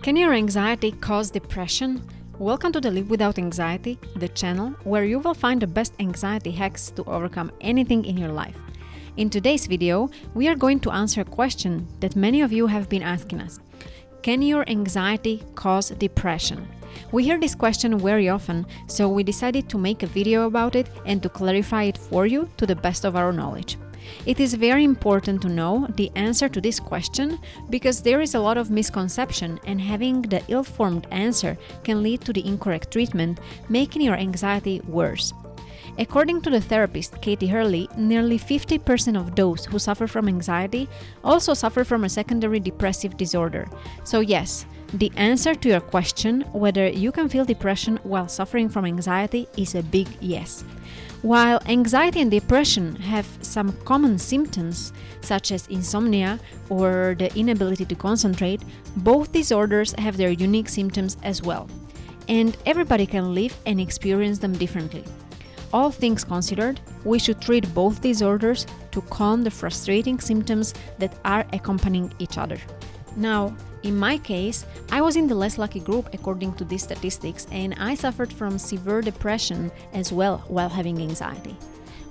Can your anxiety cause depression? Welcome to the Live Without Anxiety, the channel where you will find the best anxiety hacks to overcome anything in your life. In today's video, we are going to answer a question that many of you have been asking us. Can your anxiety cause depression? We hear this question very often, so we decided to make a video about it and to clarify it for you to the best of our knowledge. It is very important to know the answer to this question because there is a lot of misconception, and having the ill-formed answer can lead to the incorrect treatment, making your anxiety worse. According to the therapist Katie Hurley, nearly 50% of those who suffer from anxiety also suffer from a secondary depressive disorder. So yes, the answer to your question whether you can feel depression while suffering from anxiety is a big yes. While anxiety and depression have some common symptoms, such as insomnia or the inability to concentrate, both disorders have their unique symptoms as well. And everybody can live and experience them differently. All things considered, we should treat both disorders to calm the frustrating symptoms that are accompanying each other. Now, in my case, I was in the less lucky group according to these statistics, and I suffered from severe depression as well while having anxiety.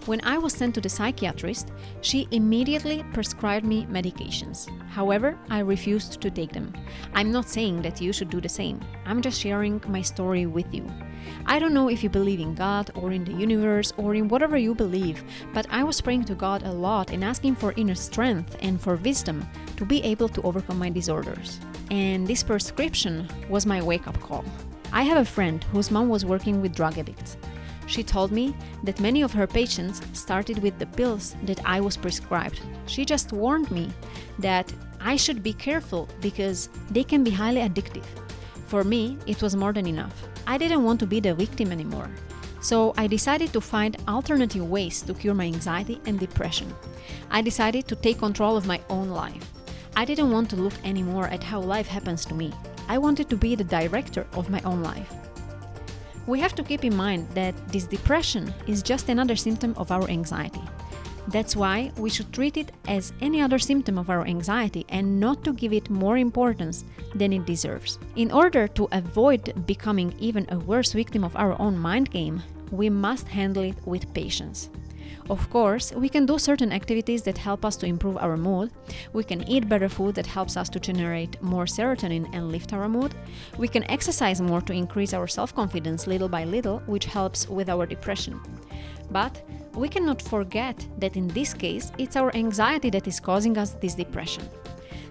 When I was sent to the psychiatrist, she immediately prescribed me medications. However, I refused to take them. I'm not saying that you should do the same. I'm just sharing my story with you. I don't know if you believe in God or in the universe or in whatever you believe, but I was praying to God a lot and asking for inner strength and for wisdom to be able to overcome my disorders. And this prescription was my wake-up call. I have a friend whose mom was working with drug addicts. She told me that many of her patients started with the pills that I was prescribed. She just warned me that I should be careful because they can be highly addictive. For me, it was more than enough. I didn't want to be the victim anymore. So I decided to find alternative ways to cure my anxiety and depression. I decided to take control of my own life. I didn't want to look anymore at how life happens to me. I wanted to be the director of my own life. We have to keep in mind that this depression is just another symptom of our anxiety. That's why we should treat it as any other symptom of our anxiety and not to give it more importance than it deserves. In order to avoid becoming even a worse victim of our own mind game, we must handle it with patience. Of course, we can do certain activities that help us to improve our mood. We can eat better food that helps us to generate more serotonin and lift our mood. We can exercise more to increase our self-confidence little by little, which helps with our depression. But we cannot forget that in this case, it's our anxiety that is causing us this depression.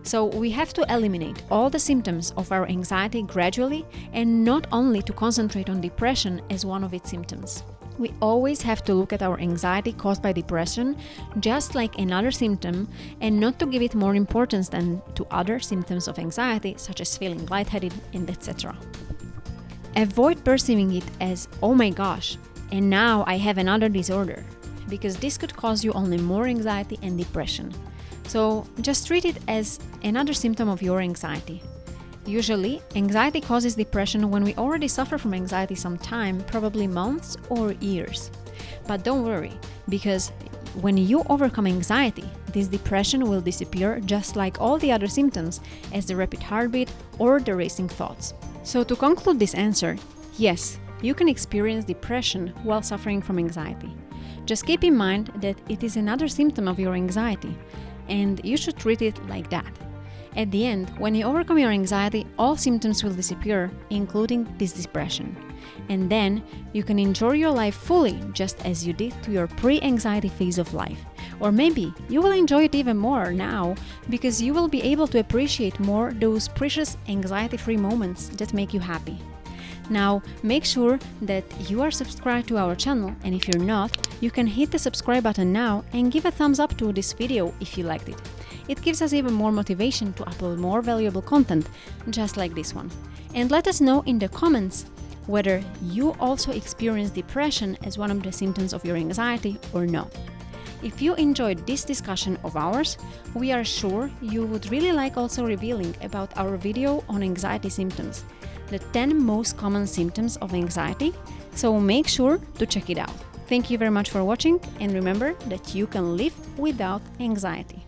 So we have to eliminate all the symptoms of our anxiety gradually and not only to concentrate on depression as one of its symptoms. We always have to look at our anxiety caused by depression just like another symptom and not to give it more importance than to other symptoms of anxiety, such as feeling lightheaded and etc. Avoid perceiving it as, oh my gosh, and now I have another disorder, because this could cause you only more anxiety and depression. So just treat it as another symptom of your anxiety. Usually, anxiety causes depression when we already suffer from anxiety some time, probably months or years. But don't worry, because when you overcome anxiety, this depression will disappear just like all the other symptoms, as the rapid heartbeat or the racing thoughts. So to conclude this answer, yes, you can experience depression while suffering from anxiety. Just keep in mind that it is another symptom of your anxiety, and you should treat it like that. At the end, when you overcome your anxiety, all symptoms will disappear, including this depression. And then you can enjoy your life fully, just as you did to your pre-anxiety phase of life. Or maybe you will enjoy it even more now, because you will be able to appreciate more those precious anxiety-free moments that make you happy. Now, make sure that you are subscribed to our channel, and if you're not, you can hit the subscribe button now and give a thumbs up to this video if you liked it. It gives us even more motivation to upload more valuable content, just like this one. And let us know in the comments whether you also experience depression as one of the symptoms of your anxiety or not. If you enjoyed this discussion of ours, we are sure you would really like also revealing about our video on anxiety symptoms, the 10 most common symptoms of anxiety, so make sure to check it out. Thank you very much for watching, and remember that you can live without anxiety.